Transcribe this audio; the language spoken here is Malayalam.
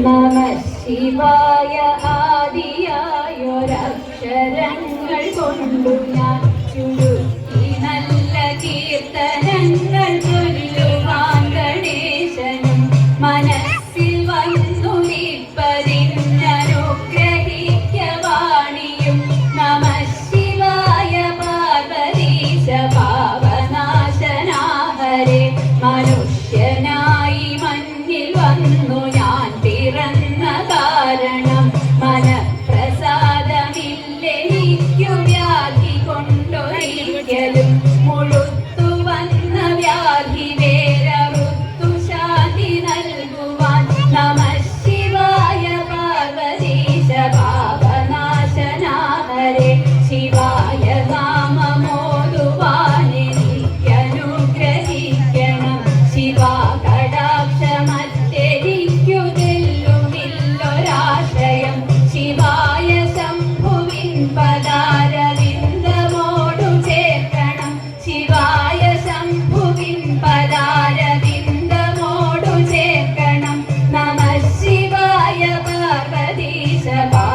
നമ ശിവായ ആദിയായൊരക്ഷരങ്ങൾ കൊണ്ടു ഞാൻ ചുരുക്കി നല്ല കീർത്തനങ്ങൾ ചൊല്ലുവാൻ ഗണേശനും മനസ്സിൽ വന്നു നിപ്പതിന്നനുഗ്രഹിക്കവാണിയും നമ ശിവായ പാർവതീശ പാവനാശനാഹരേ മനുഷ്യനായി മഞ്ഞിൽ വന്നു പിറന്ന കാരണം മനപ്രസാദമില്ലെനിക്കു വ്യാധി കൊണ്ടൊരിക്കലും മുഴുത്തു വന്ന വ്യാധി വേരറുത്തു ശാന്തി നൽകുവാൻ നമ ശിവായ പാർവതീശ പാപനാശനാഹരേ ശിവായ നാമമോതുവാൻ എനിക്കനുഗ്രഹിക്കണം ശിവാ Bye.